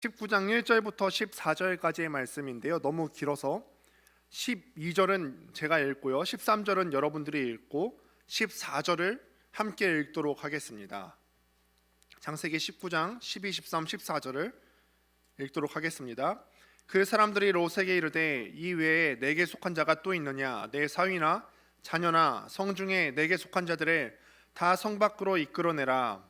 19장 1절부터 14절까지의 말씀인데요. 너무 길어서 12절은 제가 읽고요. 13절은 여러분들이 읽고 14절을 함께 읽도록 하겠습니다. 창세기 19장 12, 13, 14절을 읽도록 하겠습니다. 그 사람들이 롯에게 이르되 이 외에 내게 속한 자가 또 있느냐? 내 사위나 자녀나 성중에 내게 속한 자들을 다 성 밖으로 이끌어내라.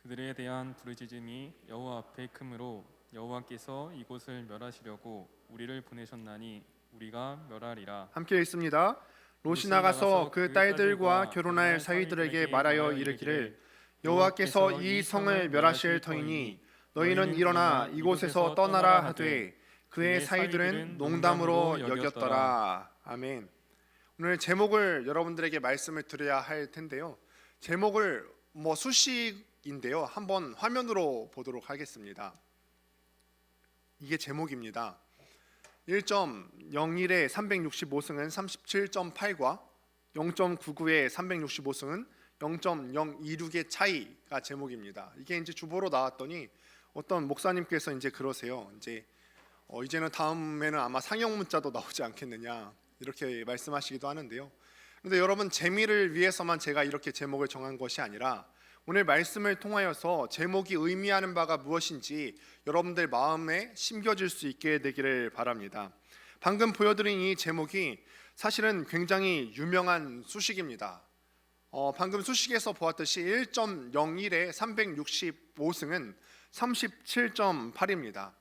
그들에 대한 부르짖음이 여호와 앞에 크므로 여호와께서 이곳을 멸하시려고 우리를 보내셨나니 우리가 멸하리라. 함께 읽습니다. 롯이 나가서 그 딸들과 결혼할 사위들에게 말하여 이르기를 여호와께서 이 성을 멸하실 터이니 너희는 일어나 이곳에서 떠나라 하되 그의 사위들은 농담으로 여겼더라. 아멘. 오늘 제목을 여러분들에게 말씀을 드려야 할 텐데요. 제목을 수식인데요. 한번 화면으로 보도록 하겠습니다. 이게 제목입니다. 1.01의 365승은 37.8과 0.99의 365승은 0.026의 차이가 제목입니다. 이게 이제 주보로 나왔더니 어떤 목사님께서 이제 그러세요. 이제는 다음에는 아마 상형 문자도 나오지 않겠느냐 이렇게 말씀하시기도 하는데요. 그런데 여러분, 재미를 위해서만 제가 이렇게 제목을 정한 것이 아니라 오늘 말씀을 통하여서 제목이 의미하는 바가 무엇인지 여러분들 마음에 심겨질 수 있게 되기를 바랍니다. 방금 보여드린 이 제목이 사실은 굉장히 유명한 수식입니다. 방금 수식에서 보았듯이 1.01의 365승은 37.8입니다.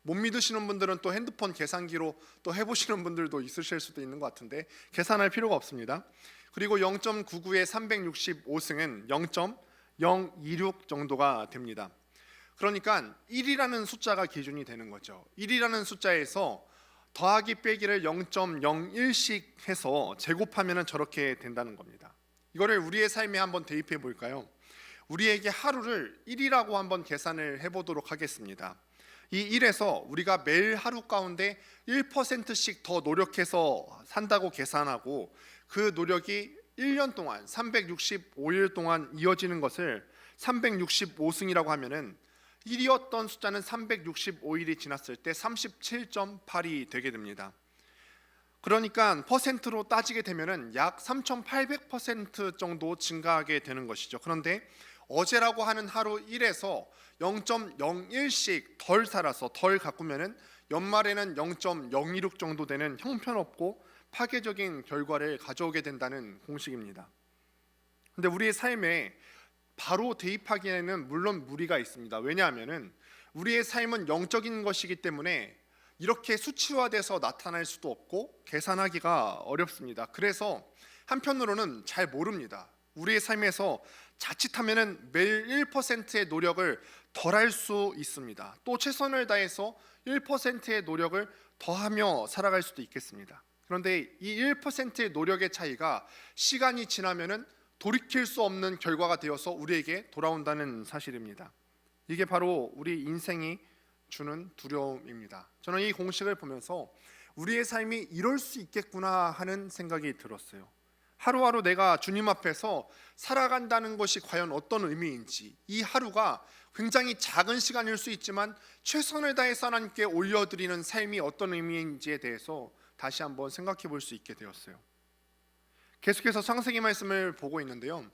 못 믿으시는 분들은 또 핸드폰 계산기로 또 해보시는 분들도 있으실 수도 있는 것 같은데 계산할 필요가 없습니다. 그리고 0.99의 365승은 0.026 정도가 됩니다. 그러니까 1이라는 숫자가 기준이 되는 거죠. 1이라는 숫자에서 더하기 빼기를 0.01씩 해서 제곱하면 저렇게 된다는 겁니다. 이거를 우리의 삶에 한번 대입해 볼까요? 우리에게 하루를 1이라고 한번 계산을 해보도록 하겠습니다. 이 1에서 우리가 매일 하루 가운데 1%씩 더 노력해서 산다고 계산하고 그 노력이 1년 동안 365일 동안 이어지는 것을 365승이라고 하면은 1이었던 숫자는 365일이 지났을 때 37.8이 되게 됩니다. 그러니까 퍼센트로 따지게 되면은 약 3,800% 정도 증가하게 되는 것이죠. 그런데 어제라고 하는 하루 1에서 0.01씩 덜 살아서 덜 가꾸면은 연말에는 0.026 정도 되는 형편없고 파괴적인 결과를 가져오게 된다는 공식입니다. 근데 우리의 삶에 바로 대입하기에는 물론 무리가 있습니다. 왜냐하면은 우리의 삶은 영적인 것이기 때문에 이렇게 수치화돼서 나타날 수도 없고 계산하기가 어렵습니다. 그래서 한편으로는 잘 모릅니다. 우리의 삶에서 자칫하면은 매일 1%의 노력을 덜할 수 있습니다. 또 최선을 다해서 1%의 노력을 더하며 살아갈 수도 있겠습니다. 그런데 이 1%의 노력의 차이가 시간이 지나면은 돌이킬 수 없는 결과가 되어서 우리에게 돌아온다는 사실입니다. 이게 바로 우리 인생이 주는 두려움입니다. 저는 이 공식을 보면서 우리의 삶이 이럴 수 있겠구나 하는 생각이 들었어요. 하루하루 내가 주님 앞에서 살아간다는 것이 과연 어떤 의미인지, 이 하루가 굉장히 작은 시간일 수 있지만 최선을 다해서 하나님께 올려드리는 삶이 어떤 의미인지에 대해서 다시 한번 생각해 볼 수 있게 되었어요. 계속해서 창세기 말씀을 보고 있는데요.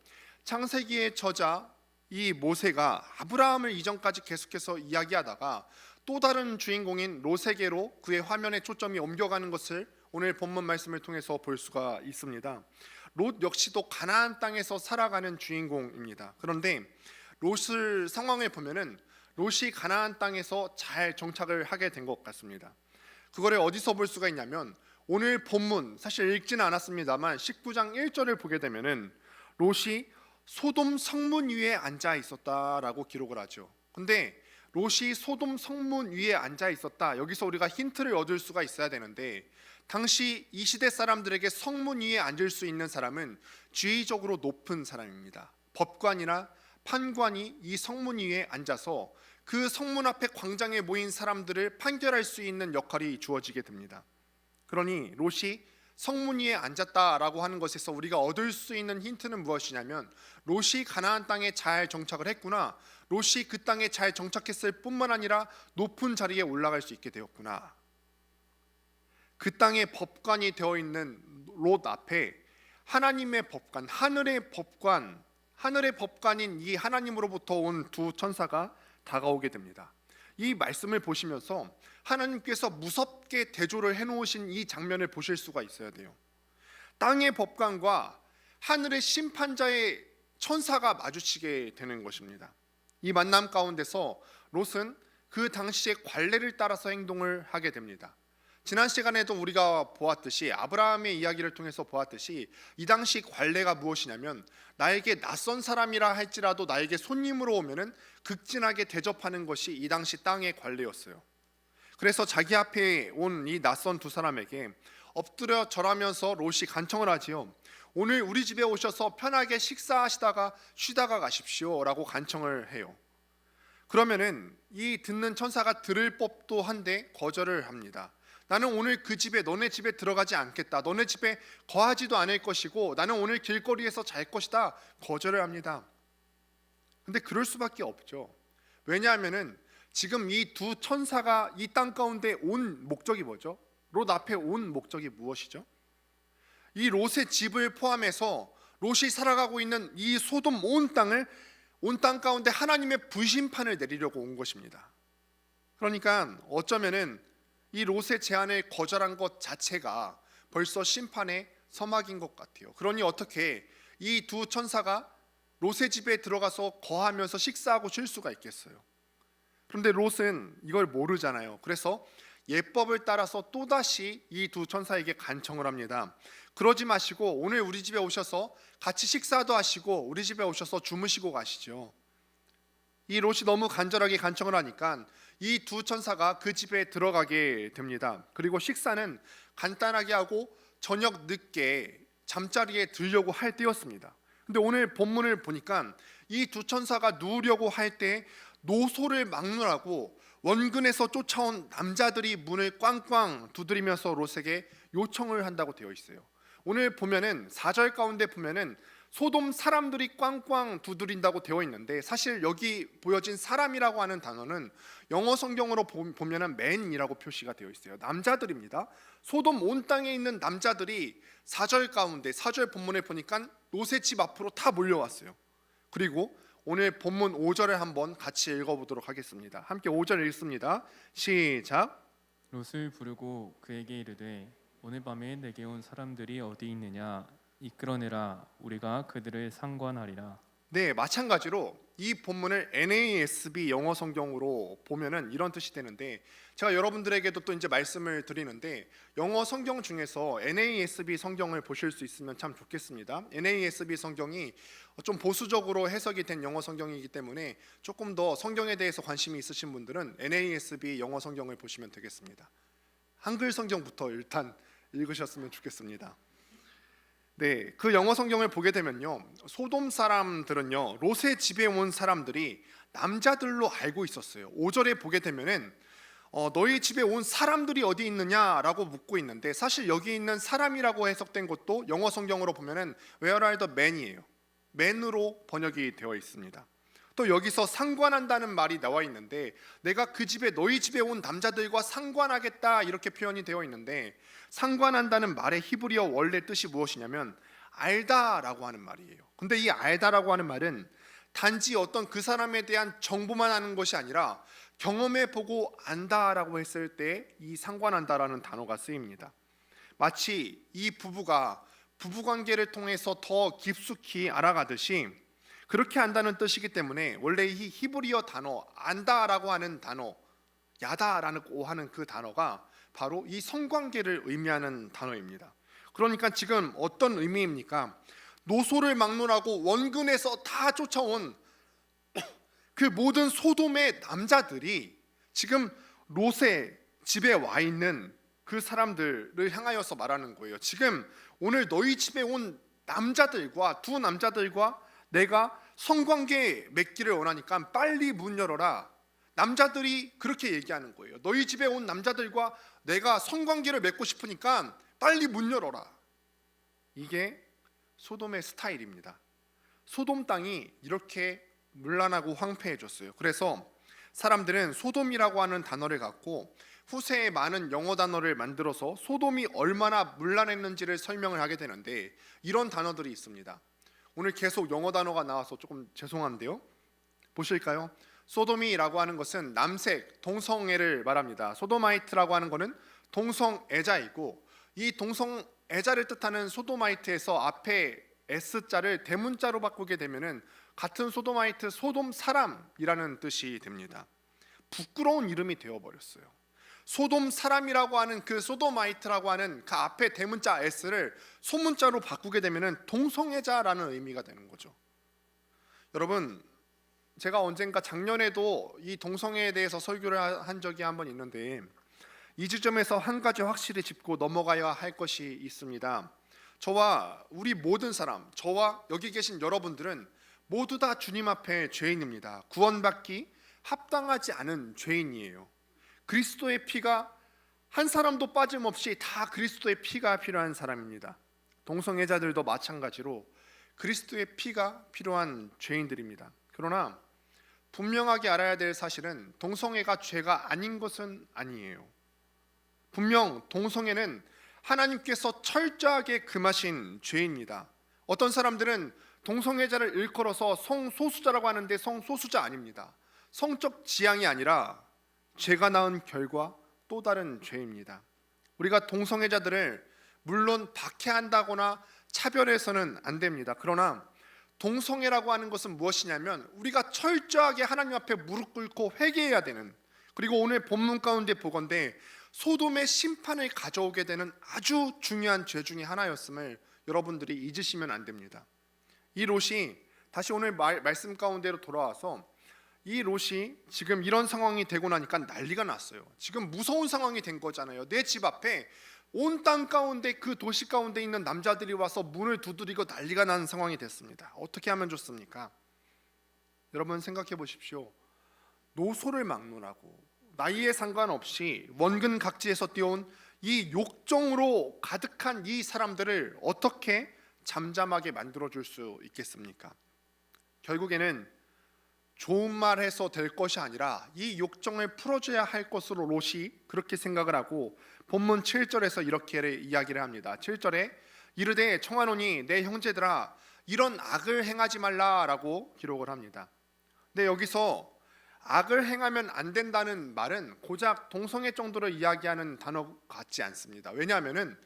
창세기의 저자 이 모세가 아브라함을 이전까지 계속해서 이야기하다가 또 다른 주인공인 롯에게로 그의 화면의 초점이 옮겨가는 것을 오늘 본문 말씀을 통해서 볼 수가 있습니다. 롯 역시도 가나안 땅에서 살아가는 주인공입니다. 그런데 롯을 상황을 보면은 롯이 가나안 땅에서 잘 정착을 하게 된 것 같습니다. 그거를 어디서 볼 수가 있냐면 오늘 본문 사실 읽지는 않았습니다만 19장 1절을 보게 되면은 롯이 소돔 성문 위에 앉아 있었다라고 기록을 하죠. 근데 롯이 소돔 성문 위에 앉아 있었다. 여기서 우리가 힌트를 얻을 수가 있어야 되는데 당시 이 시대 사람들에게 성문 위에 앉을 수 있는 사람은 지위적으로 높은 사람입니다. 법관이나 판관이 이 성문 위에 앉아서 그 성문 앞에 광장에 모인 사람들을 판결할 수 있는 역할이 주어지게 됩니다. 그러니 롯이 성문 위에 앉았다라고 하는 것에서 우리가 얻을 수 있는 힌트는 무엇이냐면 롯이 가나안 땅에 잘 정착을 했구나, 롯이 그 땅에 잘 정착했을 뿐만 아니라 높은 자리에 올라갈 수 있게 되었구나. 그 땅의 법관이 되어 있는 롯 앞에 하나님의 법관, 하늘의 법관인 이 하나님으로부터 온 두 천사가 다가오게 됩니다. 이 말씀을 보시면서 하나님께서 무섭게 대조를 해놓으신 이 장면을 보실 수가 있어야 돼요. 땅의 법관과 하늘의 심판자의 천사가 마주치게 되는 것입니다. 이 만남 가운데서 롯은 그 당시의 관례를 따라서 행동을 하게 됩니다. 지난 시간에도 우리가 보았듯이, 아브라함의 이야기를 통해서 보았듯이, 이 당시 관례가 무엇이냐면 나에게 낯선 사람이라 할지라도 나에게 손님으로 오면은 극진하게 대접하는 것이 이 당시 땅의 관례였어요. 그래서 자기 앞에 온 이 낯선 두 사람에게 엎드려 절하면서 롯이 간청을 하지요. 오늘 우리 집에 오셔서 편하게 식사하시다가 쉬다가 가십시오 라고 간청을 해요. 그러면은 이 듣는 천사가 들을 법도 한데 거절을 합니다. 나는 오늘 그 집에, 너네 집에 들어가지 않겠다. 너네 집에 거하지도 않을 것이고 나는 오늘 길거리에서 잘 것이다. 거절을 합니다. 근데 그럴 수밖에 없죠. 왜냐하면은 지금 이 두 천사가 이 땅 가운데 온 목적이 뭐죠? 롯 앞에 온 목적이 무엇이죠? 이 롯의 집을 포함해서 롯이 살아가고 있는 이 소돔 온 땅 가운데 하나님의 불심판을 내리려고 온 것입니다. 그러니까 어쩌면은 이 롯의 제안을 거절한 것 자체가 벌써 심판의 서막인 것 같아요. 그러니 어떻게 이 두 천사가 롯의 집에 들어가서 거하면서 식사하고 쉴 수가 있겠어요? 그런데 롯은 이걸 모르잖아요. 그래서 예법을 따라서 또다시 이 두 천사에게 간청을 합니다. 그러지 마시고 오늘 우리 집에 오셔서 같이 식사도 하시고 우리 집에 오셔서 주무시고 가시죠. 이 롯이 너무 간절하게 간청을 하니까 이 두 천사가 그 집에 들어가게 됩니다. 그리고 식사는 간단하게 하고 저녁 늦게 잠자리에 들려고 할 때였습니다. 근데 오늘 본문을 보니까 이 두 천사가 누우려고 할 때 노소를 막느라고 원근에서 쫓아온 남자들이 문을 꽝꽝 두드리면서 롯에게 요청을 한다고 되어 있어요. 오늘 보면은 4절 가운데 보면은 소돔 사람들이 꽝꽝 두드린다고 되어 있는데 사실 여기 보여진 사람이라고 하는 단어는 영어 성경으로 보면은 맨이라고 표시가 되어 있어요. 남자들입니다. 소돔 온 땅에 있는 남자들이 4절 본문에 보니까 롯의 집 앞으로 다 몰려왔어요. 그리고 오늘 본문 5절을 한번 같이 읽어보도록 하겠습니다. 함께 5절 읽습니다. 시작. 롯을 부르고 그에게 이르되 오늘 밤에 내게 온 사람들이 어디 있느냐 이끌어내라 우리가 그들을 상관하리라. 네, 마찬가지로 이 본문을 NASB 영어 성경으로 보면은 이런 뜻이 되는데, 제가 여러분들에게도 또 이제 말씀을 드리는데 영어 성경 중에서 NASB 성경을 보실 수 있으면 참 좋겠습니다. NASB 성경이 좀 보수적으로 해석이 된 영어 성경이기 때문에 조금 더 성경에 대해서 관심이 있으신 분들은 NASB 영어 성경을 보시면 되겠습니다. 한글 성경부터 일단 읽으셨으면 좋겠습니다. 네, 그 영어 성경을 보게 되면요, 소돔 사람들은요 롯의 집에 온 사람들이 남자들로 알고 있었어요. 5절에 보게 되면은 너희 집에 온 사람들이 어디 있느냐라고 묻고 있는데, 사실 여기 있는 사람이라고 해석된 것도 영어 성경으로 보면은 Where are the men이에요. 맨으로 번역이 되어 있습니다. 또 여기서 상관한다는 말이 나와 있는데, 내가 그 집에 너희 집에 온 남자들과 상관하겠다 이렇게 표현이 되어 있는데, 상관한다는 말의 히브리어 원래 뜻이 무엇이냐면 알다라고 하는 말이에요. 근데 이 알다라고 하는 말은 단지 어떤 그 사람에 대한 정보만 아는 것이 아니라 경험해 보고 안다라고 했을 때 이 상관한다라는 단어가 쓰입니다. 마치 이 부부가 부부관계를 통해서 더 깊숙이 알아가듯이 그렇게 안다는 뜻이기 때문에 원래 이 히브리어 단어 안다라고 하는 단어, 야다라고 하는 그 단어가 바로 이 성관계를 의미하는 단어입니다. 그러니까 지금 어떤 의미입니까? 노소를 막론하고 원근에서 다 쫓아온 그 모든 소돔의 남자들이 지금 롯의 집에 와 있는 그 사람들을 향하여서 말하는 거예요. 지금 오늘 너희 집에 온 남자들과 두 남자들과 내가 성관계 맺기를 원하니까 빨리 문 열어라. 남자들이 그렇게 얘기하는 거예요. 너희 집에 온 남자들과 내가 성관계를 맺고 싶으니까 빨리 문 열어라. 이게 소돔의 스타일입니다. 소돔 땅이 이렇게 문란하고 황폐해졌어요. 그래서 사람들은 소돔이라고 하는 단어를 갖고 후세에 많은 영어 단어를 만들어서 소돔이 얼마나 문란했는지를 설명을 하게 되는데, 이런 단어들이 있습니다. 오늘 계속 영어 단어가 나와서 조금 죄송한데요. 보실까요? 소돔이라고 하는 것은 남색, 동성애를 말합니다. 소도마이트라고 하는 것은 동성애자이고, 이 동성애자를 뜻하는 소도마이트에서 앞에 S자를 대문자로 바꾸게 되면은 같은 소도마이트, 소돔 사람이라는 뜻이 됩니다. 부끄러운 이름이 되어버렸어요. 소돔 사람이라고 하는 그 소도마이트라고 하는 그 앞에 대문자 S를 소문자로 바꾸게 되면은 동성애자라는 의미가 되는 거죠. 여러분, 제가 언젠가 작년에도 이 동성애에 대해서 설교를 한 적이 한번 있는데, 이 지점에서 한 가지 확실히 짚고 넘어가야 할 것이 있습니다. 저와 우리 모든 사람, 저와 여기 계신 여러분들은 모두 다 주님 앞에 죄인입니다. 구원받기 합당하지 않은 죄인이에요. 그리스도의 피가 한 사람도 빠짐없이 다 그리스도의 피가 필요한 사람입니다. 동성애자들도 마찬가지로 그리스도의 피가 필요한 죄인들입니다. 그러나 분명하게 알아야 될 사실은 동성애가 죄가 아닌 것은 아니에요. 분명 동성애는 하나님께서 철저하게 금하신 죄입니다. 어떤 사람들은 동성애자를 일컬어서 성소수자라고 하는데 성소수자 아닙니다. 성적 지향이 아니라 죄가 낳은 결과 또 다른 죄입니다. 우리가 동성애자들을 물론 박해한다거나 차별해서는 안 됩니다. 그러나 동성애라고 하는 것은 무엇이냐면 우리가 철저하게 하나님 앞에 무릎 꿇고 회개해야 되는, 그리고 오늘 본문 가운데 보건대 소돔의 심판을 가져오게 되는 아주 중요한 죄 중에 하나였음을 여러분들이 잊으시면 안 됩니다. 이 롯이 다시 오늘 말씀 가운데로 돌아와서 이 롯이 지금 이런 상황이 되고 나니까 난리가 났어요. 지금 무서운 상황이 된 거잖아요. 내 집 앞에 온 땅 가운데 그 도시 가운데 있는 남자들이 와서 문을 두드리고 난리가 나는 상황이 됐습니다. 어떻게 하면 좋습니까? 여러분 생각해 보십시오. 노소를 막론하고 나이에 상관없이 원근 각지에서 뛰어온 이 욕정으로 가득한 이 사람들을 어떻게 잠잠하게 만들어줄 수 있겠습니까? 결국에는 좋은 말 해서 될 것이 아니라 이 욕정을 풀어줘야 할 것으로 롯이 그렇게 생각을 하고 본문 7절에서 이렇게 이야기를 합니다. 7절에 이르되 청하노니 내 형제들아 이런 악을 행하지 말라라고 기록을 합니다. 근데 여기서 악을 행하면 안 된다는 말은 고작 동성애 정도로 이야기하는 단어 같지 않습니다. 왜냐하면은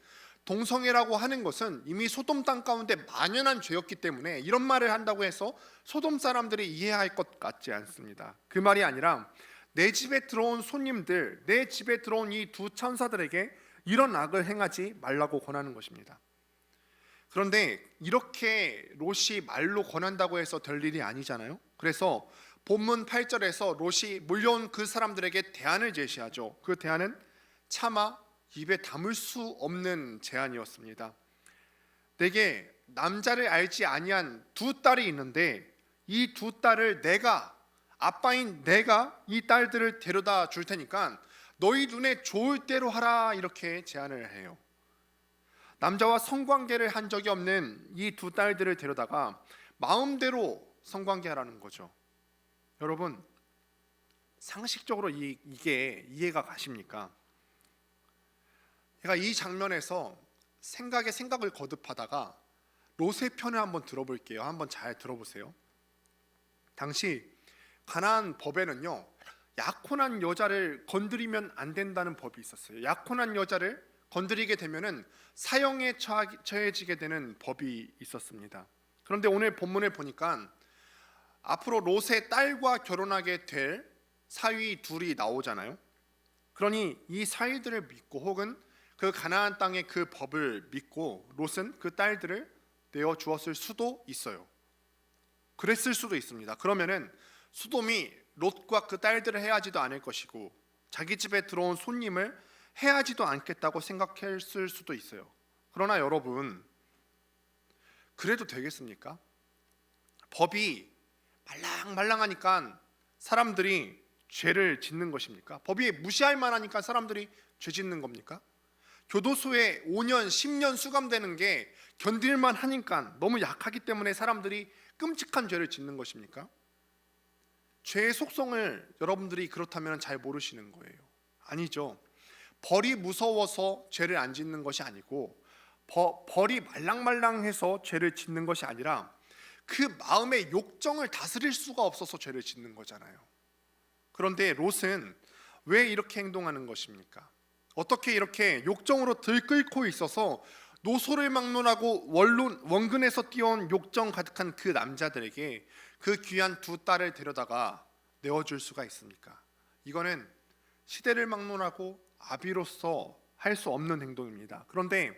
동성애라고 하는 것은 이미 소돔 땅 가운데 만연한 죄였기 때문에 이런 말을 한다고 해서 소돔 사람들이 이해할 것 같지 않습니다. 그 말이 아니라 내 집에 들어온 손님들, 내 집에 들어온 이 두 천사들에게 이런 악을 행하지 말라고 권하는 것입니다. 그런데 이렇게 롯이 말로 권한다고 해서 될 일이 아니잖아요. 그래서 본문 8절에서 롯이 몰려온 그 사람들에게 대안을 제시하죠. 그 대안은 차마 입에 담을 수 없는 제안이었습니다. 내게 남자를 알지 아니한 두 딸이 있는데 이 두 딸을 내가, 아빠인 내가 이 딸들을 데려다 줄 테니까 너희 눈에 좋을 대로 하라, 이렇게 제안을 해요. 남자와 성관계를 한 적이 없는 이 두 딸들을 데려다가 마음대로 성관계하라는 거죠. 여러분 상식적으로 이게 이해가 가십니까? 제가 이 장면에서 생각을 거듭하다가 롯의 편을 한번 들어볼게요. 한번 잘 들어보세요. 당시 가나안 법에는요, 약혼한 여자를 건드리면 안 된다는 법이 있었어요. 약혼한 여자를 건드리게 되면은 사형에 처해지게 되는 법이 있었습니다. 그런데 오늘 본문을 보니까 앞으로 롯의 딸과 결혼하게 될 사위 둘이 나오잖아요. 그러니 이 사위들을 믿고 혹은 그 가나안 땅의 그 법을 믿고 롯은 그 딸들을 내어 주었을 수도 있어요. 그랬을 수도 있습니다. 그러면은 소돔이 롯과 그 딸들을 해하지도 않을 것이고 자기 집에 들어온 손님을 해하지도 않겠다고 생각했을 수도 있어요. 그러나 여러분, 그래도 되겠습니까? 법이 말랑말랑하니까 사람들이 죄를 짓는 것입니까? 법이 무시할 만하니까 사람들이 죄 짓는 겁니까? 교도소에 5년, 10년 수감되는 게 견딜만 하니까 너무 약하기 때문에 사람들이 끔찍한 죄를 짓는 것입니까? 죄의 속성을 여러분들이 그렇다면 잘 모르시는 거예요. 아니죠. 벌이 무서워서 죄를 안 짓는 것이 아니고 벌이 말랑말랑해서 죄를 짓는 것이 아니라 그 마음의 욕정을 다스릴 수가 없어서 죄를 짓는 거잖아요. 그런데 롯은 왜 이렇게 행동하는 것입니까? 어떻게 이렇게 욕정으로 들끓고 있어서 노소를 막론하고 원근에서 뛰어온 욕정 가득한 그 남자들에게 그 귀한 두 딸을 데려다가 내어줄 수가 있습니까? 이거는 시대를 막론하고 아비로서 할 수 없는 행동입니다. 그런데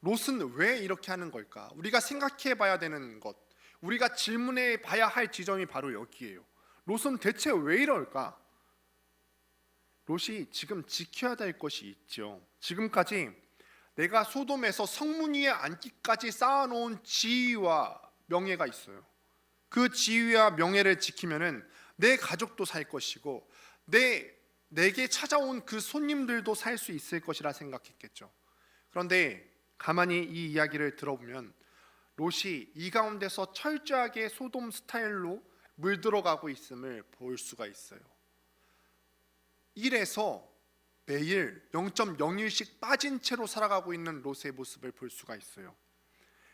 롯은 왜 이렇게 하는 걸까? 우리가 생각해 봐야 되는 것, 우리가 질문해 봐야 할 지점이 바로 여기에요. 롯은 대체 왜 이럴까? 롯이 지금 지켜야 될 것이 있죠. 지금까지 내가 소돔에서 성문 위에 앉기까지 쌓아놓은 지위와 명예가 있어요. 그 지위와 명예를 지키면은 내 가족도 살 것이고 내게 찾아온 그 손님들도 살 수 있을 것이라 생각했겠죠. 그런데 가만히 이 이야기를 들어보면 롯이 이 가운데서 철저하게 소돔 스타일로 물들어가고 있음을 볼 수가 있어요. 1에서 매일 0.01씩 빠진 채로 살아가고 있는 롯의 모습을 볼 수가 있어요.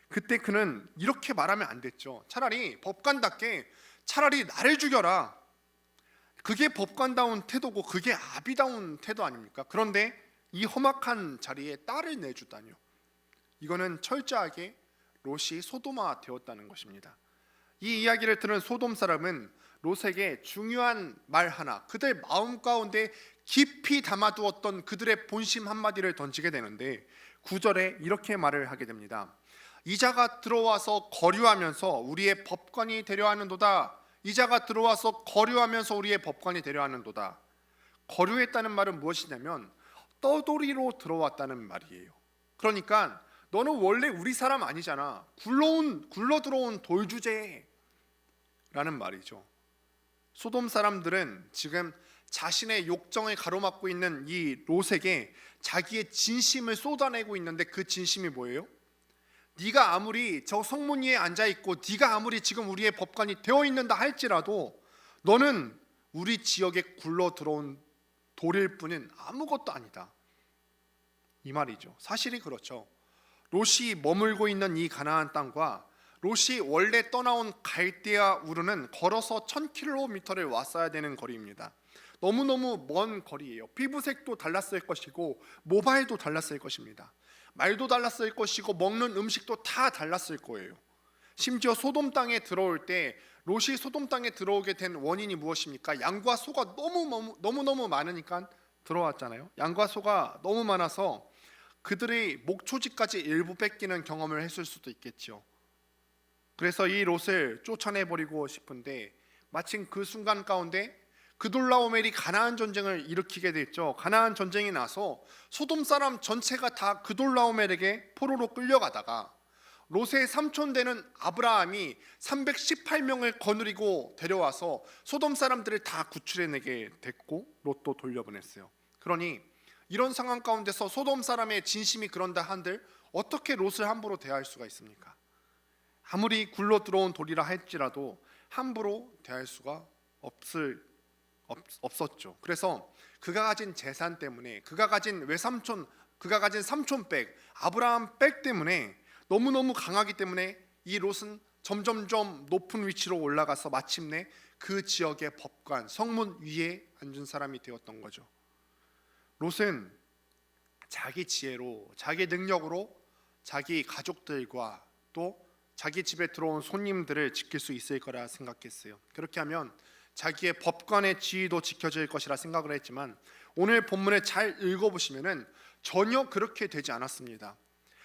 그때 그는 이렇게 말하면 안 됐죠. 차라리 법관답게 차라리 나를 죽여라. 그게 법관다운 태도고 그게 아비다운 태도 아닙니까? 그런데 이 험악한 자리에 딸을 내주다니요. 이거는 철저하게 롯이 소돔화 되었다는 것입니다. 이 이야기를 들은 소돔 사람은 롯에게 중요한 말 하나, 그들 마음 가운데 깊이 담아두었던 그들의 본심 한마디를 던지게 되는데 9절에 이렇게 말을 하게 됩니다. 이자가 들어와서 거류하면서 우리의 법관이 되려 하는도다. 이자가 들어와서 거류하면서 우리의 법관이 되려 하는도다. 거류했다는 말은 무엇이냐면 떠돌이로 들어왔다는 말이에요. 그러니까 너는 원래 우리 사람 아니잖아. 굴러 들어온 돌주제라는 말이죠. 소돔 사람들은 지금 자신의 욕정을 가로막고 있는 이 롯에게 자기의 진심을 쏟아내고 있는데 그 진심이 뭐예요? 네가 아무리 저 성문 위에 앉아 있고 네가 아무리 지금 우리의 법관이 되어 있는다 할지라도 너는 우리 지역에 굴러 들어온 돌일 뿐인 아무것도 아니다. 이 말이죠. 사실이 그렇죠. 롯이 머물고 있는 이 가나안 땅과 롯이 원래 떠나온 갈대아 우르는 걸어서 1000km를 왔어야 되는 거리입니다. 너무너무 먼 거리예요. 피부색도 달랐을 것이고 모발도 달랐을 것입니다. 말도 달랐을 것이고 먹는 음식도 다 달랐을 거예요. 심지어 소돔 땅에 들어올 때 롯이 소돔 땅에 들어오게 된 원인이 무엇입니까? 양과 소가 너무너무 많으니까 들어왔잖아요. 양과 소가 너무 많아서 그들의 목초지까지 일부 뺏기는 경험을 했을 수도 있겠죠. 그래서 이 롯을 쫓아내버리고 싶은데 마침 그 순간 가운데 그돌라오멜이 가나안 전쟁을 일으키게 됐죠. 가나안 전쟁이 나서 소돔 사람 전체가 다 그돌라오멜에게 포로로 끌려가다가 롯의 삼촌 되는 아브라함이 318명을 거느리고 데려와서 소돔 사람들을 다 구출해내게 됐고 롯도 돌려보냈어요. 그러니 이런 상황 가운데서 소돔 사람의 진심이 그런다 한들 어떻게 롯을 함부로 대할 수가 있습니까? 아무리 굴러 들어온 돌이라 할지라도 함부로 대할 수가 없었죠. 그래서 그가 가진 재산 때문에 그가 가진 외삼촌, 그가 가진 삼촌백, 아브라함 백 때문에 너무너무 강하기 때문에 이 롯은 점점점 높은 위치로 올라가서 마침내 그 지역의 법관, 성문 위에 앉은 사람이 되었던 거죠. 롯은 자기 지혜로, 자기 능력으로 자기 가족들과 또 자기 집에 들어온 손님들을 지킬 수 있을 거라 생각했어요. 그렇게 하면 자기의 법관의 지위도 지켜질 것이라 생각을 했지만 오늘 본문을 잘 읽어보시면은 전혀 그렇게 되지 않았습니다.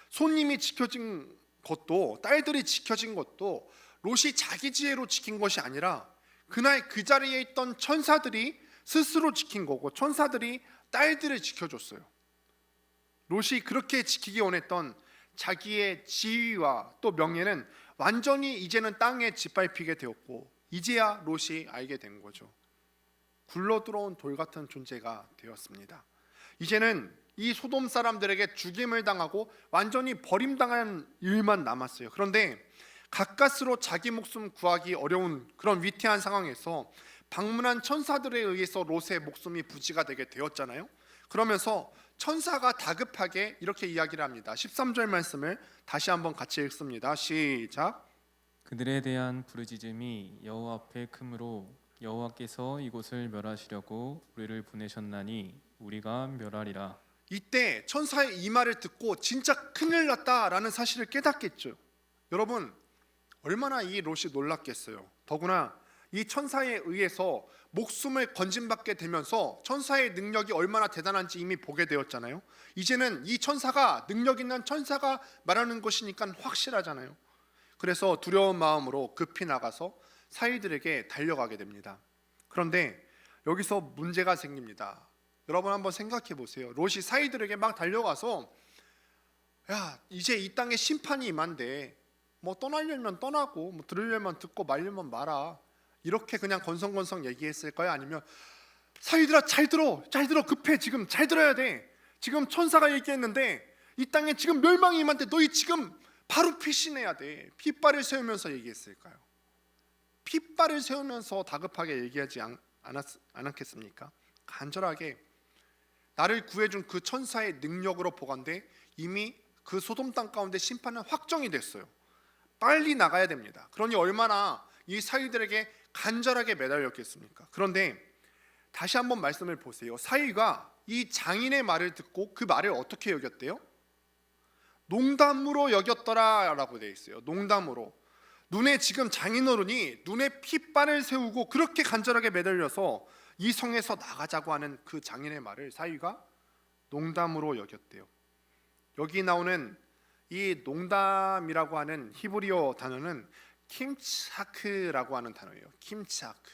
손님이 지켜진 것도 딸들이 지켜진 것도 롯이 자기 지혜로 지킨 것이 아니라 그날 그 자리에 있던 천사들이 스스로 지킨 거고 천사들이 딸들을 지켜줬어요. 롯이 그렇게 지키기 원했던 자기의 지위와 또 명예는 완전히 이제는 땅에 짓밟히게 되었고 이제야 롯이 알게 된 거죠. 굴러 들어온 돌 같은 존재가 되었습니다. 이제는 이 소돔 사람들에게 죽임을 당하고 완전히 버림당한 일만 남았어요. 그런데 가까스로 자기 목숨 구하기 어려운 그런 위태한 상황에서 방문한 천사들에 의해서 롯의 목숨이 부지가 되게 되었잖아요. 그러면서 천사가 다급하게 이렇게 이야기를 합니다. 13절 말씀을 다시 한번 같이 읽습니다. 시작. 그들에 대한 부르짖음이 여호와 앞에 크므로 여호와께서 이곳을 멸하시려고 우리를 보내셨나니 우리가 멸하리라. 이때 천사의 이 말을 듣고 진짜 큰일 났다라는 사실을 깨닫겠죠. 여러분, 얼마나 이 롯이 놀랐겠어요. 더구나 이 천사에 의해서 목숨을 건진받게 되면서 천사의 능력이 얼마나 대단한지 이미 보게 되었잖아요. 이제는 이 천사가, 능력 있는 천사가 말하는 것이니까 확실하잖아요. 그래서 두려운 마음으로 급히 나가서 사위들에게 달려가게 됩니다. 그런데 여기서 문제가 생깁니다. 여러분 한번 생각해 보세요. 롯이 사위들에게 막 달려가서, 야, 이제 이 땅에 심판이 임한데 뭐 떠나려면 떠나고 뭐 들으려면 듣고 말려면 말아, 이렇게 그냥 건성건성 얘기했을까요? 아니면 사위들아 잘 들어 급해, 지금 잘 들어야 돼, 지금 천사가 얘기했는데 이 땅에 지금 멸망이 임한데 너희 지금 바로 피신해야 돼, 핏발을 세우면서 얘기했을까요? 핏발을 세우면서 다급하게 얘기하지 않았겠습니까? 간절하게 나를 구해준 그 천사의 능력으로 보건대 이미 그 소돔 땅 가운데 심판은 확정이 됐어요. 빨리 나가야 됩니다. 그러니 얼마나 이 사위들에게 간절하게 매달렸겠습니까? 그런데 다시 한번 말씀을 보세요. 사위가 이 장인의 말을 듣고 그 말을 어떻게 여겼대요? 농담으로 여겼더라라고 되어 있어요. 농담으로. 눈에 지금 장인어른이 눈에 핏발을 세우고 그렇게 간절하게 매달려서 이 성에서 나가자고 하는 그 장인의 말을 사위가 농담으로 여겼대요. 여기 나오는 이 농담이라고 하는 히브리어 단어는 킴차크라고 하는 단어예요. 킴차크.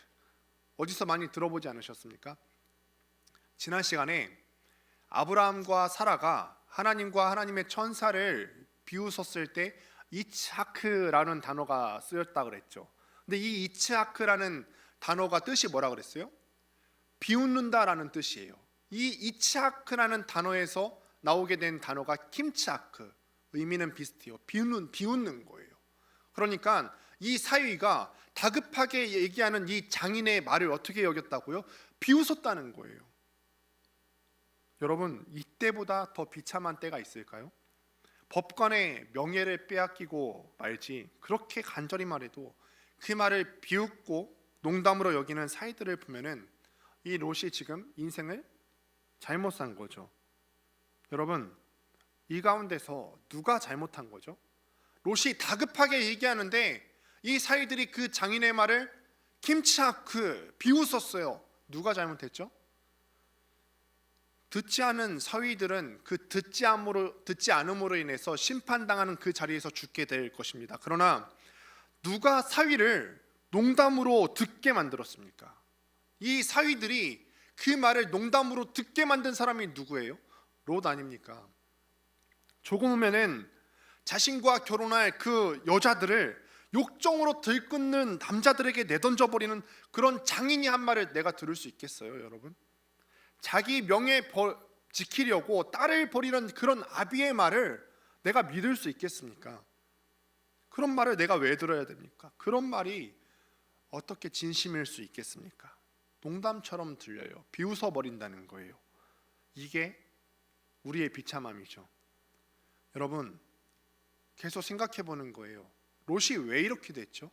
어디서 많이 들어보지 않으셨습니까? 지난 시간에 아브라함과 사라가 하나님과 하나님의 천사를 비웃었을 때 이츠하크라는 단어가 쓰였다 그랬죠. 근데 이 이츠하크라는 단어가 뜻이 뭐라 그랬어요? 비웃는다라는 뜻이에요. 이 이츠하크라는 단어에서 나오게 된 단어가 킴츠하크, 의미는 비슷해요. 비웃는 거예요. 그러니까 이 사위가 다급하게 얘기하는 이 장인의 말을 어떻게 여겼다고요? 비웃었다는 거예요. 여러분, 이때보다 더 비참한 때가 있을까요? 법관의 명예를 빼앗기고 말지 그렇게 간절히 말해도 그 말을 비웃고 농담으로 여기는 사위들을 보면은 이 롯이 지금 인생을 잘못 산 거죠. 여러분, 이 가운데서 누가 잘못한 거죠? 롯이 다급하게 얘기하는데 이 사위들이 그 장인의 말을 김치하크 비웃었어요. 누가 잘못했죠? 듣지 않은 사위들은 그 듣지 않음으로 인해서 심판당하는 그 자리에서 죽게 될 것입니다. 그러나 누가 사위를 농담으로 듣게 만들었습니까? 이 사위들이 그 말을 농담으로 듣게 만든 사람이 누구예요? 롯 아닙니까? 조금 후면은 자신과 결혼할 그 여자들을 욕정으로 들끓는 남자들에게 내던져버리는 그런 장인이 한 말을 내가 들을 수 있겠어요, 여러분? 자기 명예 지키려고 딸을 버리는 그런 아비의 말을 내가 믿을 수 있겠습니까? 그런 말을 내가 왜 들어야 됩니까? 그런 말이 어떻게 진심일 수 있겠습니까? 농담처럼 들려요. 비웃어 버린다는 거예요. 이게 우리의 비참함이죠. 여러분, 계속 생각해 보는 거예요. 롯이 왜 이렇게 됐죠?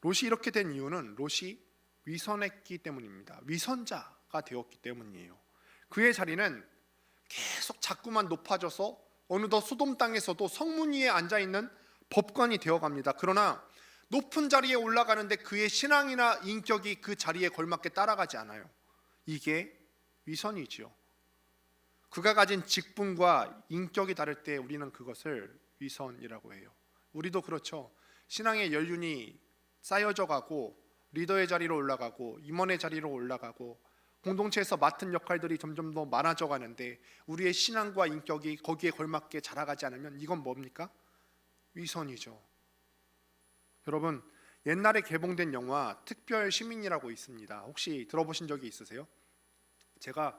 롯이 이렇게 된 이유는 롯이 위선했기 때문입니다. 위선자가 되었기 때문이에요. 그의 자리는 계속 자꾸만 높아져서 어느덧 소돔 땅에서도 성문 위에 앉아 있는 법관이 되어갑니다. 그러나 높은 자리에 올라가는데 그의 신앙이나 인격이 그 자리에 걸맞게 따라가지 않아요. 이게 위선이지요. 그가 가진 직분과 인격이 다를 때 우리는 그것을 위선이라고 해요. 우리도 그렇죠. 신앙의 연륜이 쌓여져 가고 리더의 자리로 올라가고 임원의 자리로 올라가고 공동체에서 맡은 역할들이 점점 더 많아져 가는데 우리의 신앙과 인격이 거기에 걸맞게 자라가지 않으면 이건 뭡니까? 위선이죠. 여러분, 옛날에 개봉된 영화 특별 시민이라고 있습니다. 혹시 들어보신 적이 있으세요? 제가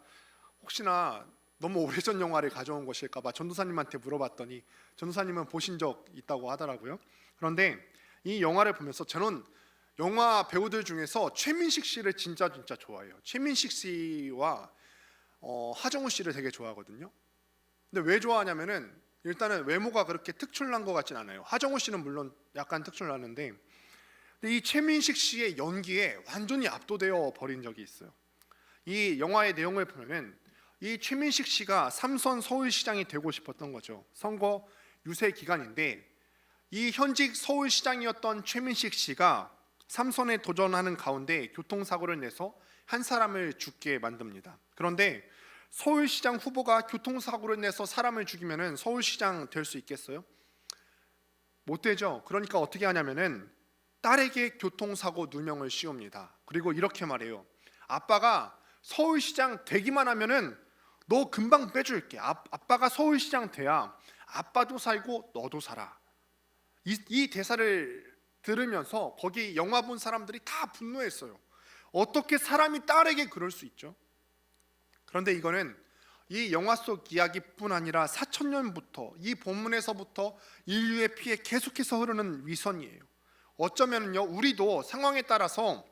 혹시나 너무 오래전 영화를 가져온 것일까 봐 전도사님한테 물어봤더니 전도사님은 보신 적 있다고 하더라고요. 그런데 이 영화를 보면서 저는 영화 배우들 중에서 최민식 씨를 진짜 좋아해요. 최민식 씨와 하정우 씨를 되게 좋아하거든요. 근데 왜 좋아하냐면은 일단은 외모가 그렇게 특출난 것 같진 않아요. 하정우 씨는 물론 약간 특출나는데, 근데 이 최민식 씨의 연기에 완전히 압도되어 버린 적이 있어요. 이 영화의 내용을 보면은 이 최민식 씨가 삼선 서울시장이 되고 싶었던 거죠. 선거 유세 기간인데 이 현직 서울시장이었던 최민식 씨가 삼선에 도전하는 가운데 교통사고를 내서 한 사람을 죽게 만듭니다. 그런데 서울시장 후보가 교통사고를 내서 사람을 죽이면은 서울시장 될 수 있겠어요? 못 되죠. 그러니까 어떻게 하냐면은 딸에게 교통사고 누명을 씌웁니다. 그리고 이렇게 말해요. 아빠가 서울시장 되기만 하면은 너 금방 빼줄게. 아빠가 서울시장 돼야 아빠도 살고 너도 살아. 이 대사를 들으면서 거기 영화 본 사람들이 다 분노했어요. 어떻게 사람이 딸에게 그럴 수 있죠? 그런데 이거는 이 영화 속 이야기뿐 아니라 4,000년부터 이 본문에서부터 인류의 피에 계속해서 흐르는 위선이에요. 어쩌면요 우리도 상황에 따라서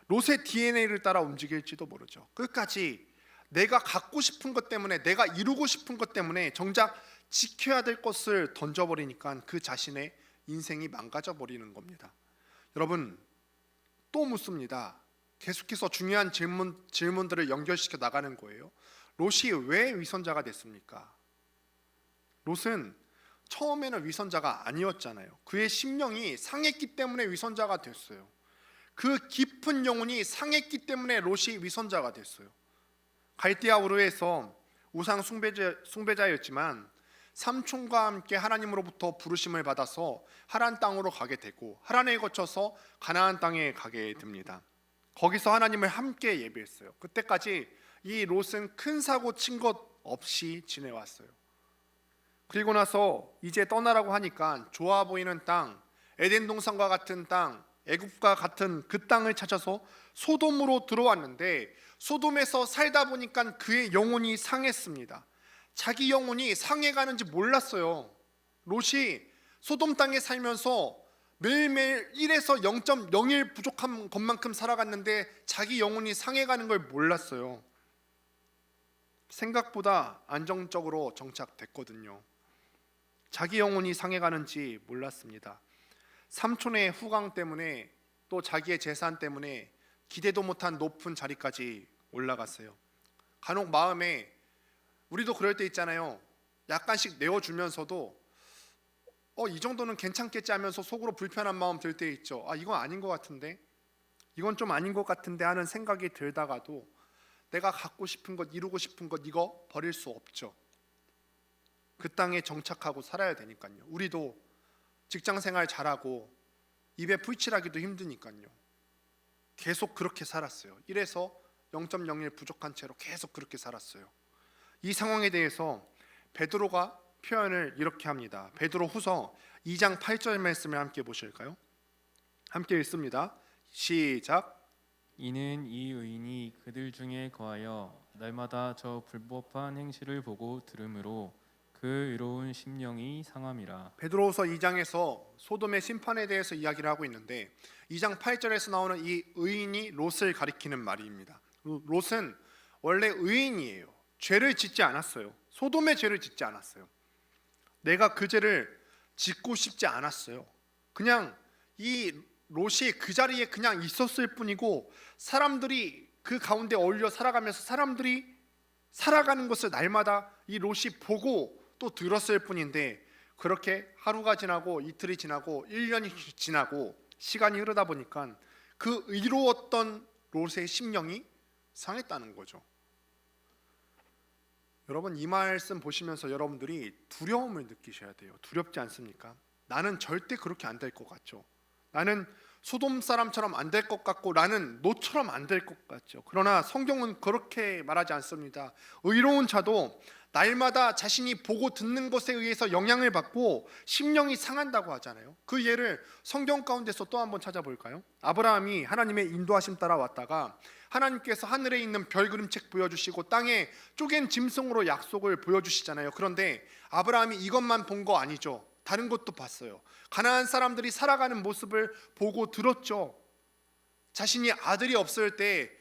롯의 DNA를 따라 움직일지도 모르죠. 끝까지 내가 갖고 싶은 것 때문에, 내가 이루고 싶은 것 때문에 정작 지켜야 될 것을 던져버리니까 그 자신의 인생이 망가져 버리는 겁니다. 여러분 또 묻습니다. 계속해서 중요한 질문들을 연결시켜 나가는 거예요. 롯이 왜 위선자가 됐습니까? 롯은 처음에는 위선자가 아니었잖아요. 그의 심령이 상했기 때문에 위선자가 됐어요. 그 깊은 영혼이 상했기 때문에 롯이 위선자가 됐어요. 갈대아 우르에서 우상 숭배자였지만 삼촌과 함께 하나님으로부터 부르심을 받아서 하란 땅으로 가게 되고 하란을 거쳐서 가나안 땅에 가게 됩니다. 거기서 하나님을 함께 예배했어요. 그때까지 이 롯은 큰 사고 친 것 없이 지내왔어요. 그리고 나서 이제 떠나라고 하니까 좋아 보이는 땅, 에덴 동산과 같은 땅, 애굽과 같은 그 땅을 찾아서 소돔으로 들어왔는데 소돔에서 살다 보니까 그의 영혼이 상했습니다. 자기 영혼이 상해가는지 몰랐어요. 롯이 소돔 땅에 살면서 매일매일 1에서 0.01 부족한 것만큼 살아갔는데 자기 영혼이 상해가는 걸 몰랐어요. 생각보다 안정적으로 정착됐거든요. 자기 영혼이 상해가는지 몰랐습니다. 삼촌의 후광 때문에 또 자기의 재산 때문에 기대도 못한 높은 자리까지 올라갔어요. 간혹 마음에 우리도 그럴 때 있잖아요. 약간씩 내어주면서도 이 정도는 괜찮겠지 하면서 속으로 불편한 마음 들 때 있죠. 이건 아닌 것 같은데, 이건 좀 아닌 것 같은데 하는 생각이 들다가도 내가 갖고 싶은 것, 이루고 싶은 것 이거 버릴 수 없죠. 그 땅에 정착하고 살아야 되니까요. 우리도 직장생활 잘하고 입에 풀칠하기도 힘드니까요. 계속 그렇게 살았어요. 1에서 0.01 부족한 채로 계속 그렇게 살았어요. 이 상황에 대해서 베드로가 표현을 이렇게 합니다. 베드로 후서 2장 8절 말씀을 함께 보실까요? 함께 읽습니다. 시작. 이는 이 의인이 그들 중에 거하여 날마다 저 불법한 행실을 보고 들으므로 그 의로운 심령이 상함이라. 베드로후서 2장에서 소돔의 심판에 대해서 이야기를 하고 있는데 2장 8절에서 나오는 이 의인이 롯을 가리키는 말입니다. 롯은 원래 의인이에요. 죄를 짓지 않았어요. 소돔의 죄를 짓지 않았어요. 내가 그 죄를 짓고 싶지 않았어요. 그냥 이 롯이 그 자리에 그냥 있었을 뿐이고 사람들이 그 가운데 어울려 살아가면서 사람들이 살아가는 것을 날마다 이 롯이 보고 또 들었을 뿐인데 그렇게 하루가 지나고 이틀이 지나고 1년이 지나고 시간이 흐르다 보니까 그 의로웠던 롯의 심령이 상했다는 거죠. 여러분 이 말씀 보시면서 여러분들이 두려움을 느끼셔야 돼요. 두렵지 않습니까? 나는 절대 그렇게 안 될 것 같죠. 나는 소돔 사람처럼 안 될 것 같고 나는 롯처럼 안 될 것 같죠. 그러나 성경은 그렇게 말하지 않습니다. 의로운 자도 날마다 자신이 보고 듣는 것에 의해서 영향을 받고 심령이 상한다고 하잖아요. 그 예를 성경 가운데서 또 한번 찾아볼까요? 아브라함이 하나님의 인도하심 따라 왔다가 하나님께서 하늘에 있는 별 그림책 보여주시고 땅에 쪼갠 짐승으로 약속을 보여주시잖아요. 그런데 아브라함이 이것만 본 거 아니죠. 다른 것도 봤어요. 가나안 사람들이 살아가는 모습을 보고 들었죠. 자신이 아들이 없을 때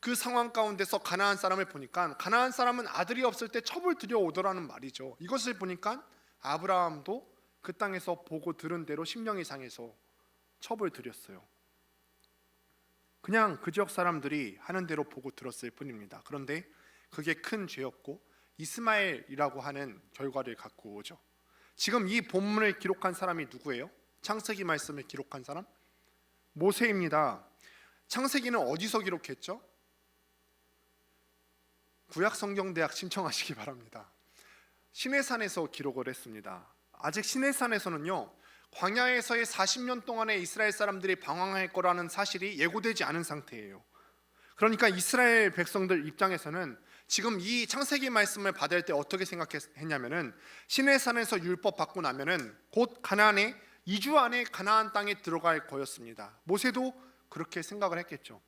그 상황 가운데서 가나안 사람을 보니까 가나안 사람은 아들이 없을 때 첩을 들여오더라는 말이죠. 이것을 보니까 아브라함도 그 땅에서 보고 들은 대로 심령이 상해서 첩을 들였어요. 그냥 그 지역 사람들이 하는 대로 보고 들었을 뿐입니다. 그런데 그게 큰 죄였고 이스마엘이라고 하는 결과를 갖고 오죠. 지금 이 본문을 기록한 사람이 누구예요? 창세기 말씀을 기록한 사람? 모세입니다. 창세기는 어디서 기록했죠? 구약성경대학 신청하시기 바랍니다. 시내산에서 기록을 했습니다. 아직 시내산에서는요, 광야에서의 40년 동안의 이스라엘 사람들이 방황할 거라는 사실이 예고되지 않은 상태예요. 그러니까 이스라엘 백성들 입장에서는 지금 이 창세기 말씀을 받을 때 어떻게 생각했냐면은 시내산에서 율법 받고 나면은 곧 가나안에 2주 안에 가나안 땅에 들어갈 거였습니다. 모세도 그렇게 생각을 했겠죠.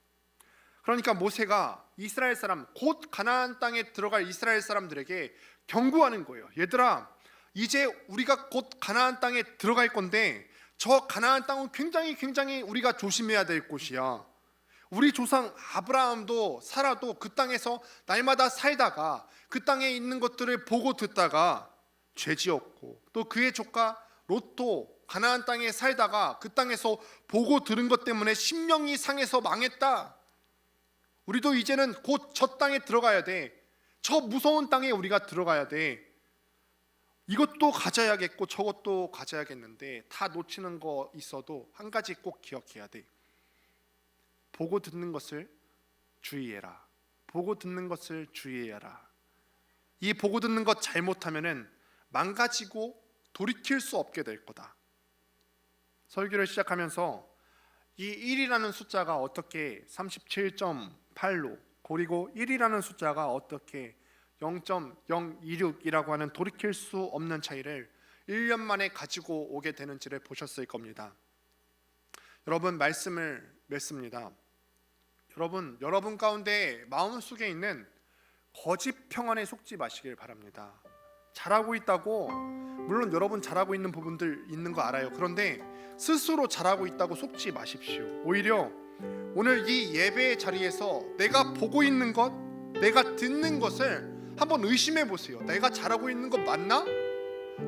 그러니까 모세가 이스라엘 사람, 곧 가나안 땅에 들어갈 이스라엘 사람들에게 경고하는 거예요. 얘들아, 이제 우리가 곧 가나안 땅에 들어갈 건데 저 가나안 땅은 굉장히 우리가 조심해야 될 곳이야. 우리 조상 아브라함도 사라도 그 땅에서 날마다 살다가 그 땅에 있는 것들을 보고 듣다가 죄지었고, 또 그의 조카 롯도 가나안 땅에 살다가 그 땅에서 보고 들은 것 때문에 심령이 상해서 망했다. 우리도 이제는 곧 저 땅에 들어가야 돼. 저 무서운 땅에 우리가 들어가야 돼. 이것도 가져야겠고 저것도 가져야겠는데 다 놓치는 거 있어도 한 가지 꼭 기억해야 돼. 보고 듣는 것을 주의해라. 보고 듣는 것을 주의해라. 이 보고 듣는 것 잘못하면은 망가지고 돌이킬 수 없게 될 거다. 설교를 시작하면서 이 1이라는 숫자가 어떻게 37.8로, 그리고 1이라는 숫자가 어떻게 0.026이라고 하는 돌이킬 수 없는 차이를 1년 만에 가지고 오게 되는지를 보셨을 겁니다. 여러분, 말씀을 맺습니다. 여러분 가운데 마음속에 있는 거짓 평안에 속지 마시길 바랍니다. 잘하고 있다고, 물론 여러분 잘하고 있는 부분들 있는 거 알아요. 그런데 스스로 잘하고 있다고 속지 마십시오. 오히려 오늘 이 예배의 자리에서 내가 보고 있는 것, 내가 듣는 것을 한번 의심해 보세요. 내가 잘하고 있는 것 맞나?